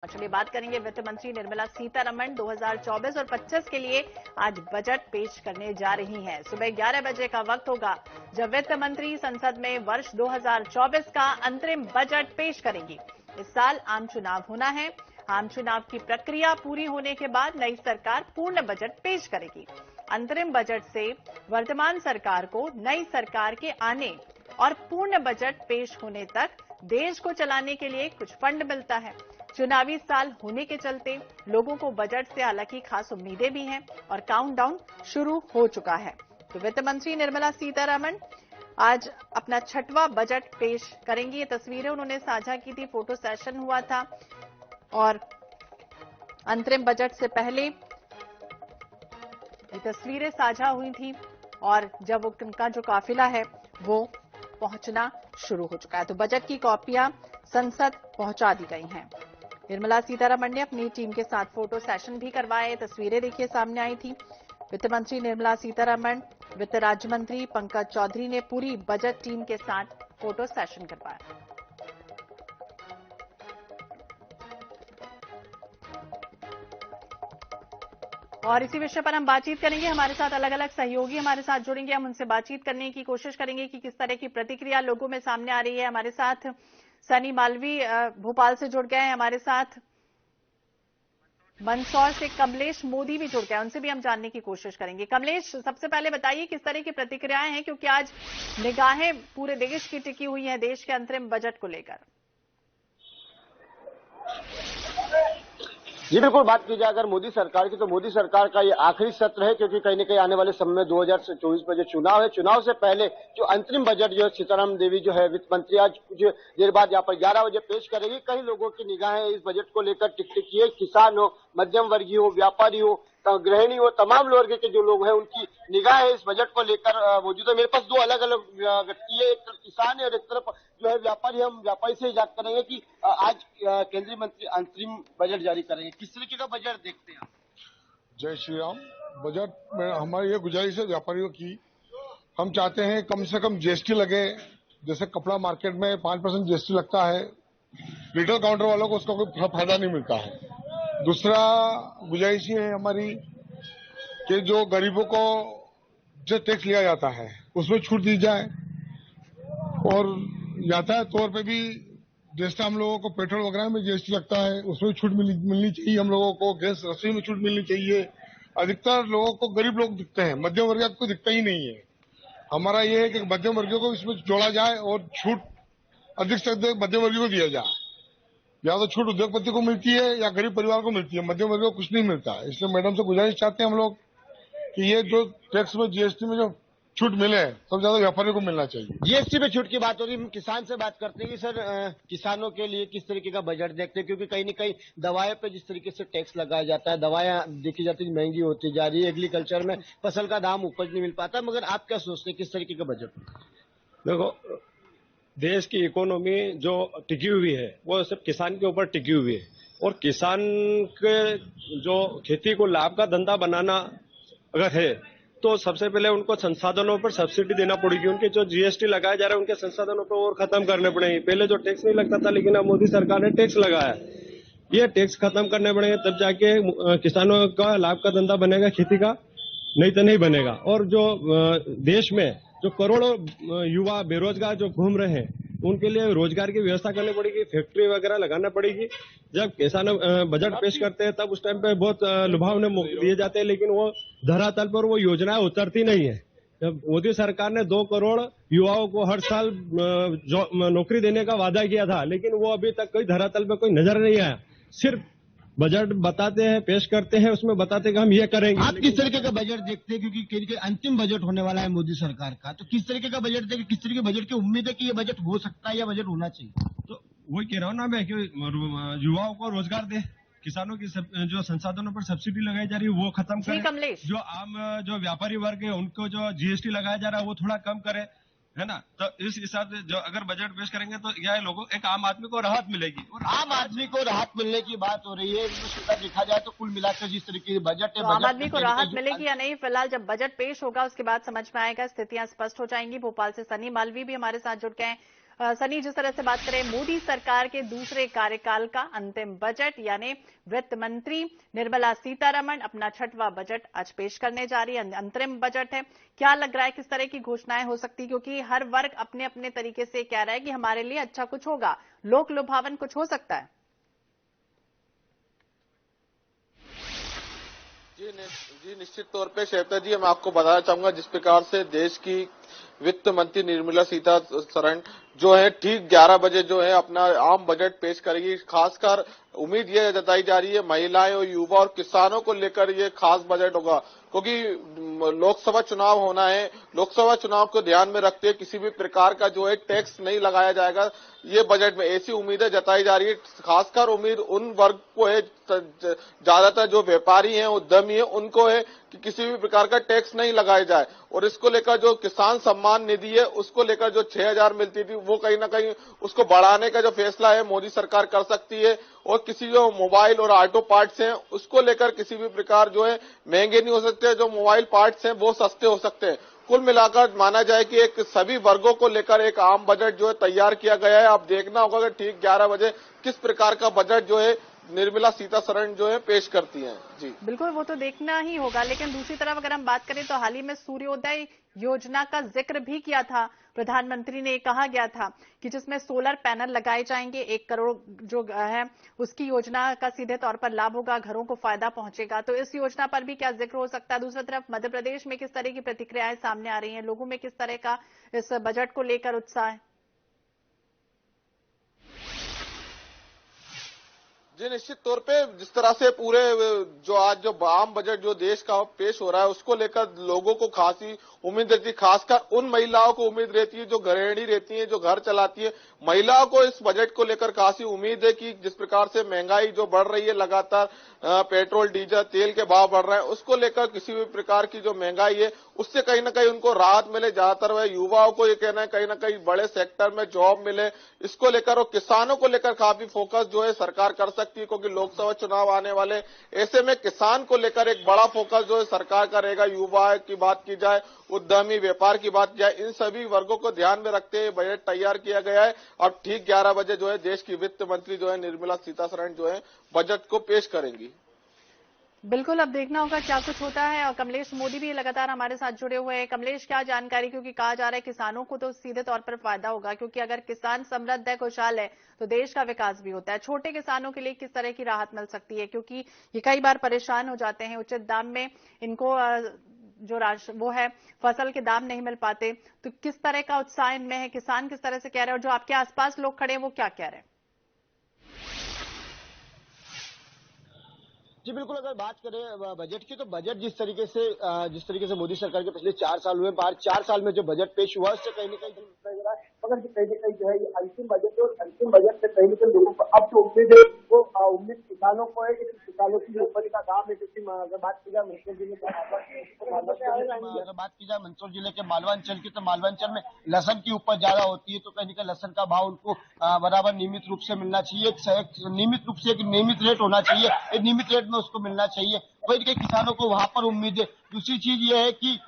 चलिए बात करेंगे वित्त मंत्री निर्मला सीतारमण 2024 और 25 के लिए आज बजट पेश करने जा रही हैं। सुबह 11 बजे का वक्त होगा जब वित्त मंत्री संसद में वर्ष 2024 का अंतरिम बजट पेश करेंगी। इस साल आम चुनाव होना है। आम चुनाव की प्रक्रिया पूरी होने के बाद नई सरकार पूर्ण बजट पेश करेगी। अंतरिम बजट से वर्तमान सरकार को नई सरकार के आने और पूर्ण बजट पेश होने तक देश को चलाने के लिए कुछ फंड मिलता है। चुनावी साल होने के चलते लोगों को बजट से हालांकि खास उम्मीदें भी हैं और काउंटडाउन शुरू हो चुका है। तो वित्त मंत्री निर्मला सीतारमण आज अपना 6वां बजट पेश करेंगी। ये तस्वीरें उन्होंने साझा की थी, फोटो सेशन हुआ था और अंतरिम बजट से पहले ये तस्वीरें साझा हुई थी और जब उनका जो काफिला है वो पहुंचना शुरू हो चुका है। तो बजट की कॉपियां संसद पहुंचा दी गई हैं। निर्मला सीतारमण ने अपनी टीम के साथ फोटो सेशन भी करवाए। तस्वीरें देखिए सामने आई थी। वित्त मंत्री निर्मला सीतारमण, वित्त राज्य मंत्री पंकज चौधरी ने पूरी बजट टीम के साथ फोटो सेशन करवाया। और इसी विषय पर हम बातचीत करेंगे। हमारे साथ अलग अलग सहयोगी हमारे साथ जुड़ेंगे। हम उनसे बातचीत करने की कोशिश करेंगे कि किस तरह की प्रतिक्रिया लोगों में सामने आ रही है। हमारे साथ सनी मालवी भोपाल से जुड़ गए हैं। हमारे साथ मंदसौर से कमलेश मोदी भी जुड़ गए हैं। उनसे भी हम जानने की कोशिश करेंगे। कमलेश, सबसे पहले बताइए किस तरह की प्रतिक्रियाएं हैं, क्योंकि आज निगाहें पूरे देश की टिकी हुई हैं देश के अंतरिम बजट को लेकर। जी बिल्कुल, बात की जाए अगर मोदी सरकार की, तो मोदी सरकार का ये आखिरी सत्र है, क्योंकि कहीं न कहीं आने वाले समय में 2024 में जो चुनाव है, चुनाव से पहले जो अंतरिम बजट जो है सीताराम देवी जो है वित्त मंत्री आज कुछ देर बाद यहाँ पर 11 बजे पेश करेगी। कई लोगों की निगाहें इस बजट को लेकर टिकटिकी है। किसान हो, मध्यम वर्गीय हो, व्यापारी हो, गृहिणी हो, तमाम वर्ग के जो लोग हैं उनकी निगाह है इस बजट को लेकर मौजूद है। मेरे पास दो अलग अलग व्यक्ति है, एक तरफ किसान है और एक तरफ जो है व्यापारी। हम व्यापारी से बात करेंगे कि आज केंद्रीय मंत्री अंतरिम बजट जारी करेंगे, किस तरीके का बजट देखते हैं आप? जय श्री राम। बजट में हमारी ये गुजारिश है व्यापारियों की, हम चाहते हैं कम से कम जीएसटी लगे। जैसे कपड़ा मार्केट में 5% जीएसटी लगता है, रिटेल काउंटर वालों को उसका कोई फायदा नहीं मिलता है। दूसरा गुजारिश ये है हमारी कि जो गरीबों को जो टैक्स लिया जाता है उसमें छूट दी जाए, और यातायात तौर पे भी जैसे हम लोगों को पेट्रोल वगैरह में जीएसटी लगता है उसमें छूट मिलनी चाहिए। हम लोगों को गैस रसोई में छूट मिलनी चाहिए। अधिकतर लोगों को गरीब लोग दिखते हैं, मध्यम वर्ग को दिखता ही नहीं है। हमारा ये है कि मध्यम वर्गीय को इसमें जोड़ा जाए और छूट अधिक से अधिक मध्यम वर्गीय को दिया जाए। या तो छूट उद्योगपति को मिलती है या गरीब परिवार को मिलती है, मध्यम वर्ग को कुछ नहीं मिलता है। इसलिए मैडम से गुजारिश चाहते हैं हम लोग कि ये जो टैक्स में जीएसटी में जो छूट मिले सबसे ज्यादा व्यापारियों को मिलना चाहिए। जीएसटी पे छूट की बात हो रही है, किसान से बात करते हैं कि सर किसानों के लिए किस तरीके का बजट देखते हैं, क्योंकि कहीं न कहीं दवाएं पे जिस तरीके से टैक्स लगाया जाता है, दवाएं देखी जाती है महंगी होती जा रही है, एग्रीकल्चर में फसल का दाम उपज नहीं मिल पाता, मगर आप क्या सोचते हैं किस तरीके का बजट? देखो, देश की इकोनॉमी जो टिकी हुई है वो सिर्फ किसान के ऊपर टिकी हुई है, और किसान के जो खेती को लाभ का धंधा बनाना अगर है तो सबसे पहले उनको संसाधनों पर सब्सिडी देना पड़ेगी। उनके जो जीएसटी लगाया जा रहा है उनके संसाधनों पर और खत्म करने पड़ेंगे। पहले जो टैक्स नहीं लगता था, लेकिन अब मोदी सरकार ने टैक्स लगाया, ये टैक्स खत्म करने पड़ेंगे, तब जाके किसानों का लाभ का धंधा बनेगा खेती का, नहीं तो नहीं बनेगा। और जो देश में जो करोड़ों युवा बेरोजगार जो घूम रहे हैं उनके लिए रोजगार की व्यवस्था करनी पड़ेगी, फैक्ट्री वगैरह लगाना पड़ेगी। जब किसान बजट पेश करते हैं तब उस टाइम पे बहुत लुभावने दिए जाते हैं, लेकिन वो धरातल पर वो योजनाएं उतरती नहीं है। जब मोदी सरकार ने 2 करोड़ युवाओं को हर साल नौकरी देने का वादा किया था, लेकिन वो अभी तक कोई धरातल पे कोई नजर नहीं आया। सिर्फ बजट बताते हैं, पेश करते हैं, उसमें बताते हैं कि हम ये करेंगे। आप किस तरीके का बजट देखते हैं, क्योंकि अंतिम बजट होने वाला है मोदी सरकार का, तो किस तरीके का बजट देखते, किस तरीके बजट की उम्मीद है कि ये बजट हो सकता है या बजट होना चाहिए? तो वही कह रहा हूँ ना मैं कि युवाओं को रोजगार दे, किसानों की जो संसाधनों पर सब्सिडी लगाई जा रही है वो खत्म करे, जो आम जो व्यापारी वर्ग है उनको जो जीएसटी लगाया जा रहा है वो थोड़ा कम करे, है ना। तो इस हिसाब से जो अगर बजट पेश करेंगे तो यह लोगों एक आम आदमी को राहत मिलेगी। और आम आदमी को राहत मिलने की बात हो रही है, इसमें देखा जाए तो कुल मिलाकर जिस तरीके की बजट है, तो आम आदमी को राहत मिलेगी या नहीं, फिलहाल जब बजट पेश होगा उसके बाद समझ में आएगा, स्थितियां स्पष्ट हो जाएंगी। भोपाल से सनी मालवी भी हमारे साथ जुड़ गए हैं। सनी, जिस तरह से बात करें मोदी सरकार के दूसरे कार्यकाल का अंतिम बजट, यानी वित्त मंत्री निर्मला सीतारमण अपना 6वां बजट आज पेश करने जा रही है। अंतरिम बजट है, क्या लग रहा है किस तरह की घोषणाएं हो सकती, क्योंकि हर वर्ग अपने अपने तरीके से कह रहा है कि हमारे लिए अच्छा कुछ होगा, लोक लुभावन कुछ हो सकता है? जी निश्चित तौर पे श्वेता जी, मैं आपको बताना चाहूंगा जिस प्रकार से देश की वित्त मंत्री निर्मला सीतारमण जो है ठीक 11 बजे जो है अपना आम बजट पेश करेगी। खासकर उम्मीद यह जताई जा रही है महिलाएं और युवा और किसानों को लेकर ये खास बजट होगा, क्योंकि लोकसभा चुनाव होना है। लोकसभा चुनाव को ध्यान में रखते हुए किसी भी प्रकार का जो है टैक्स नहीं लगाया जाएगा ये बजट में, ऐसी उम्मीदें जताई जा रही है। खासकर उम्मीद उन वर्ग को है, ज्यादातर जो व्यापारी हैं उद्यमी हैं उनको है कि किसी भी प्रकार का टैक्स नहीं लगाया जाए। और इसको लेकर जो किसान सम्मान निधि है उसको लेकर जो 6,000 मिलती थी वो कहीं ना कहीं उसको बढ़ाने का जो फैसला है मोदी सरकार कर सकती है। और किसी जो मोबाइल और ऑटो पार्ट्स हैं उसको लेकर किसी भी प्रकार जो है महंगे नहीं हो सकते, जो मोबाइल पार्ट्स हैं वो सस्ते हो सकते हैं। कुल मिलाकर माना जाए कि एक सभी वर्गों को लेकर एक आम बजट जो है तैयार किया गया है। अब देखना होगा कि ठीक 11 बजे किस प्रकार का बजट जो है निर्मला सीतारमण जो है पेश करती हैं। जी बिल्कुल, वो तो देखना ही होगा। लेकिन दूसरी तरफ अगर हम बात करें तो हाल ही में सूर्योदय योजना का जिक्र भी किया था प्रधानमंत्री ने। कहा गया था कि जिसमें सोलर पैनल लगाए जाएंगे, 1 करोड़ जो है उसकी योजना का सीधे तौर पर लाभ होगा, घरों को फायदा पहुंचेगा। तो इस योजना पर भी क्या जिक्र हो सकता है? दूसरी तरफ मध्य प्रदेश में किस तरह की प्रतिक्रियाएं सामने आ रही हैं, लोगों में किस तरह का इस बजट को लेकर उत्साह है? जी निश्चित तौर पे जिस तरह से पूरे जो आज जो आम बजट जो देश का पेश हो रहा है उसको लेकर लोगों को खासी उम्मीद रहती है। खासकर उन महिलाओं को उम्मीद रहती है जो गृहिणी रहती है, जो घर चलाती है। महिलाओं को इस बजट को लेकर खासी उम्मीद है कि जिस प्रकार से महंगाई जो बढ़ रही है, लगातार पेट्रोल डीजल तेल के भाव बढ़ रहे हैं, उसको लेकर किसी भी प्रकार की जो महंगाई है उससे कहीं ना कहीं उनको राहत मिले। ज्यादातर वह युवाओं को ये कहना है कहीं ना कहीं बड़े सेक्टर में जॉब मिले, इसको लेकर और किसानों को लेकर काफी फोकस जो है सरकार कर सकती है, क्योंकि लोकसभा चुनाव आने वाले। ऐसे में किसान को लेकर एक बड़ा फोकस जो है सरकार का रहेगा। युवा की बात की जाए, उद्यमी व्यापार की बात की जाए, इन सभी वर्गों को ध्यान में रखते हुए बजट तैयार किया गया है। अब ठीक 11 बजे जो है देश की वित्त मंत्री जो है निर्मला सीतारमण जो है बजट को पेश करेंगी। बिल्कुल, अब देखना होगा क्या कुछ होता है। और कमलेश मोदी भी लगातार हमारे साथ जुड़े हुए हैं। कमलेश, क्या जानकारी, क्योंकि कहा जा रहा है किसानों को तो सीधे तौर पर फायदा होगा, क्योंकि अगर किसान समृद्ध है, खुशहाल है तो देश का विकास भी होता है। छोटे किसानों के लिए किस तरह की राहत मिल सकती है, क्योंकि ये कई बार परेशान हो जाते हैं, उचित दाम में इनको जो वो है फसल के दाम नहीं मिल पाते। तो किस तरह का उत्साह इनमें है, किसान किस तरह से कह रहे हैं, और जो आपके आसपास लोग खड़े हैं वो क्या कह रहे हैं? जी बिल्कुल, अगर बात करें बजट की तो बजट जिस तरीके से मोदी सरकार के पिछले 4 साल हुए, 4 साल में जो बजट पेश हुआ उससे कहीं ना कहीं लग रहा है, मगर कहीं ना कहीं जो है ये अंतिम बजट है। और अंतिम बजट से कहीं ना कहीं लोगों को अब जो उम्मीद है वो उम्मीद किसानों को है कि किसानों की जो उपज का दाम है, क्योंकि अगर बात की जाए मंदसौर जिले के मालवांचल की, तो मालवांचल में लहसन की उपज ज्यादा होती है, तो कहीं ना कहीं लहसन का भाव उनको बराबर नियमित रूप से मिलना चाहिए। नियमित रेट होना चाहिए, एक नियमित रेट में उसको मिलना चाहिए। वही के किसानों को वहां पर उम्मीद है। दूसरी चीज ये है कि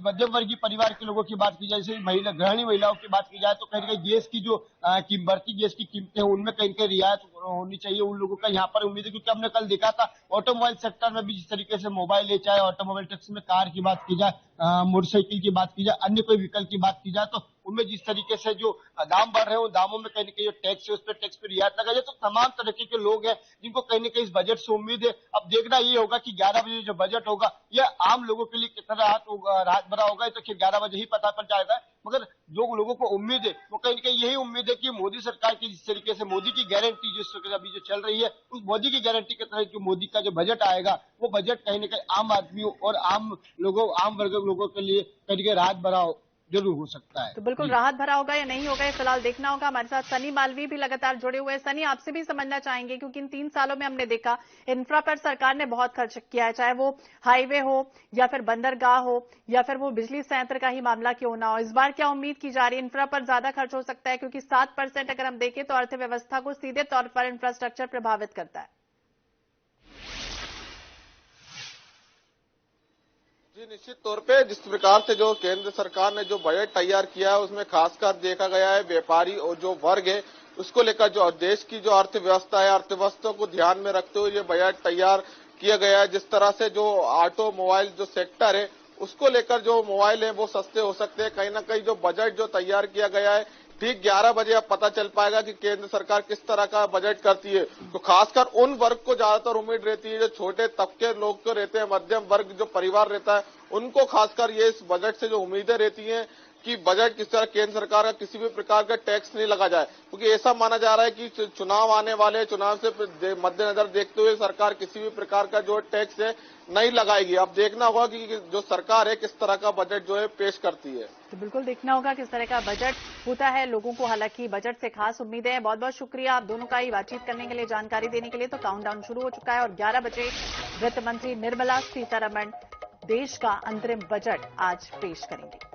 मध्यम वर्गीय परिवार के लोगों की बात की जाए, जैसे गृहिणी महिलाओं की बात की जाए, तो कहीं गैस की जो बढ़ती गैस की कीमतें हैं उनमें कहीं रियायत होनी चाहिए। उन लोगों का यहाँ पर उम्मीद है, क्योंकि हमने कल देखा था ऑटोमोबाइल सेक्टर में भी जिस तरीके से मोबाइल है, चाहे ऑटोमोबाइल टैक्स में कार की बात की जाए, मोटरसाइकिल की बात की जाए, अन्य कोई व्हीकल की बात की जाए, तो उनमें जिस तरीके से जो दाम बढ़ रहे हैं उन दामों में कहीं ना कहीं जो टैक्स है उस पर टैक्स पे रियायत लगा जाए। तो तमाम तरीके के लोग हैं जिनको कहीं ना कहीं इस बजट से उम्मीद है। अब देखना ये होगा कि 11 बजे जो बजट होगा यह आम लोगों के लिए कितना राहत भरा होगा, तो फिर 11 बजे ही पता चल जाएगा। मगर जो लोगों को उम्मीद है वो कहीं ना कहीं यही उम्मीद है कि मोदी सरकार की जिस तरीके से मोदी की गारंटी जिस अभी जो चल रही है, उस मोदी की गारंटी के तहत जो मोदी का जो बजट आएगा वो बजट कहीं ना कहीं आम आदमियों और आम वर्ग लोगों के लिए कहीं राहत भरा जरूर हो सकता है। तो बिल्कुल राहत भरा होगा या नहीं होगा, ये फिलहाल देखना होगा। हमारे साथ सनी मालवी भी लगातार जुड़े हुए हैं। सनी, आपसे भी समझना चाहेंगे, क्योंकि इन 3 सालों में हमने देखा इंफ्रा पर सरकार ने बहुत खर्च किया है, चाहे वो हाईवे हो या फिर बंदरगाह हो या फिर वो बिजली संयंत्र का ही मामला क्यों ना हो। इस बार क्या उम्मीद की जा रही है? इंफ्रा पर ज्यादा खर्च हो सकता है, क्योंकि 7% अगर हम देखें तो अर्थव्यवस्था को सीधे तौर पर इंफ्रास्ट्रक्चर प्रभावित करता है। जी, निश्चित तौर पे जिस प्रकार से जो केंद्र सरकार ने जो बजट तैयार किया है उसमें खासकर देखा गया है व्यापारी और जो वर्ग है उसको लेकर जो देश की जो अर्थव्यवस्था है, अर्थव्यवस्था को ध्यान में रखते हुए ये बजट तैयार किया गया है। जिस तरह से जो ऑटोमोबाइल जो सेक्टर है उसको लेकर जो मोबाइल है वो सस्ते हो सकते हैं। कहीं ना कहीं जो बजट जो तैयार किया गया है ठीक 11 बजे अब पता चल पाएगा कि केंद्र सरकार किस तरह का बजट करती है। तो खासकर उन वर्ग को ज्यादातर उम्मीद रहती है जो छोटे तबके लोग तो रहते हैं, मध्यम वर्ग जो परिवार रहता है उनको खासकर ये इस बजट से जो उम्मीदें रहती हैं कि बजट किस तरह केंद्र सरकार का किसी भी प्रकार का टैक्स नहीं लगा जाए, क्योंकि ऐसा माना जा रहा है कि चुनाव आने वाले, चुनाव से मद्देनजर देखते हुए सरकार किसी भी प्रकार का जो टैक्स है नहीं लगाएगी। अब देखना होगा कि जो सरकार है किस तरह का बजट जो है पेश करती है। तो बिल्कुल देखना होगा किस तरह का बजट होता है। लोगों को हालांकि बजट से खास उम्मीदें हैं। बहुत बहुत शुक्रिया आप दोनों का ही बातचीत करने के लिए, जानकारी देने के लिए। तो काउंटडाउन शुरू हो चुका है और 11 बजे वित्त मंत्री निर्मला सीतारमण देश का अंतरिम बजट आज पेश करेंगे।